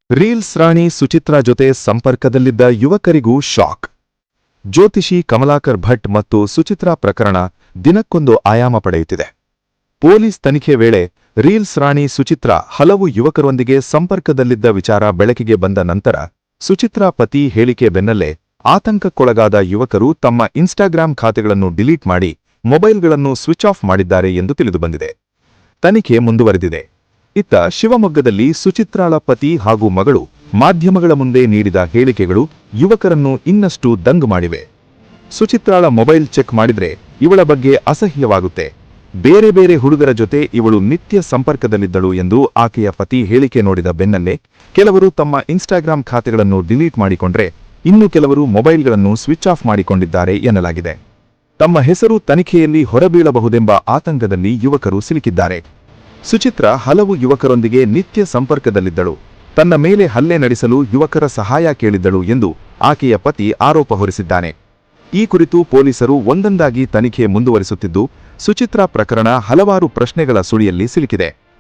Reels ರಾಣಿ ಸುಚಿತ್ರಾ ಜೊತೆ ಸಂಪರ್ಕದಲ್ಲಿದ್ದ ಯುವಕರಿಗೂ shock. ಜ್ಯೋತಿಷಿ ಕಮಲಾಕರ್ ಭಟ್ ಮತ್ತು ಸುಚಿತ್ರಾ ಪ್ರಕರಣ ದಿನಕ್ಕೊಂದು ಆಯಾಮ ಪಡೆಯುತ್ತಿದೆ. ಪೊಲೀಸ್ ತನಿಖೆ ವೇಳೆ ರೀಲ್ಸ್ ರಾಣಿ ಸುಚಿತ್ರಾ ಹಲವು ಯುವಕರೊಂದಿಗೆ ಸಂಪರ್ಕದಲ್ಲಿದ್ದ ವಿಚಾರ ಬೆಳಕಿಗೆ ಬಂದ ನಂತರ ಸುಚಿತ್ರಾ ಪತಿ ಹೇಳಿಕೆ ಬೆನ್ನಲ್ಲೇ ಆತಂಕಕ್ಕೊಳಗಾದ ಯುವಕರು ತಮ್ಮ ಇನ್ಸ್ಟಾಗ್ರಾಂ ಖಾತೆಗಳನ್ನು ಡಿಲೀಟ್ ಮಾಡಿ ಮೊಬೈಲ್ಗಳನ್ನು ಸ್ವಿಚ್ ಆಫ್ ಮಾಡಿದ್ದಾರೆ ಎಂದು ತಿಳಿದುಬಂದಿದೆ. ತನಿಖೆ ಮುಂದುವರೆದಿದೆ. ಇತ್ತ ಶಿವಮೊಗ್ಗದಲ್ಲಿ ಸುಚಿತ್ರಾಳ ಪತಿ ಹಾಗೂ ಮಗಳು ಮಾಧ್ಯಮಗಳ ಮುಂದೆ ನೀಡಿದ ಹೇಳಿಕೆಗಳು ಯುವಕರನ್ನು ಇನ್ನಷ್ಟು ದಂಗು ಮಾಡಿವೆ. ಸುಚಿತ್ರಾಳ ಮೊಬೈಲ್ ಚೆಕ್ ಮಾಡಿದ್ರೆ ಇವಳ ಬಗ್ಗೆ ಅಸಹ್ಯವಾಗುತ್ತೆ. ಬೇರೆ ಬೇರೆ ಹುಡುಗರ ಜೊತೆ ಇವಳು ನಿತ್ಯ ಸಂಪರ್ಕದಲ್ಲಿದ್ದಳು ಎಂದು ಆಕೆಯ ಪತಿ ಹೇಳಿಕೆ ನೋಡಿದ ಬೆನ್ನಲ್ಲೇ ಕೆಲವರು ತಮ್ಮ ಇನ್ಸ್ಟಾಗ್ರಾಂ ಖಾತೆಗಳನ್ನು ಡಿಲೀಟ್ ಮಾಡಿಕೊಂಡ್ರೆ ಇನ್ನು ಕೆಲವರು ಮೊಬೈಲ್ಗಳನ್ನು ಸ್ವಿಚ್ ಆಫ್ ಮಾಡಿಕೊಂಡಿದ್ದಾರೆ ಎನ್ನಲಾಗಿದೆ. ತಮ್ಮ ಹೆಸರು ತನಿಖೆಯಲ್ಲಿ ಹೊರಬೀಳಬಹುದೆಂಬ ಆತಂಕದಲ್ಲಿ ಯುವಕರು ಸಿಲುಕಿದ್ದಾರೆ. ಸುಚಿತ್ರಾ ಹಲವು ಯುವಕರೊಂದಿಗೆ ನಿತ್ಯ ಸಂಪರ್ಕದಲ್ಲಿದ್ದಳು. ತನ್ನ ಮೇಲೆ ಹಲ್ಲೆ ನಡೆಸಲು ಯುವಕರ ಸಹಾಯ ಕೇಳಿದ್ದಳು ಎಂದು ಆಕೆಯ ಪತಿ ಆರೋಪ ಹೊರಿಸಿದ್ದಾನೆ. ಈ ಕುರಿತು ಪೊಲೀಸರು ಒಂದೊಂದಾಗಿ ತನಿಖೆ ಮುಂದುವರಿಸುತ್ತಿದ್ದು, ಸುಚಿತ್ರಾ ಪ್ರಕರಣ ಹಲವಾರು ಪ್ರಶ್ನೆಗಳ ಸುಳಿಯಲ್ಲಿ ಸಿಲುಕಿದೆ.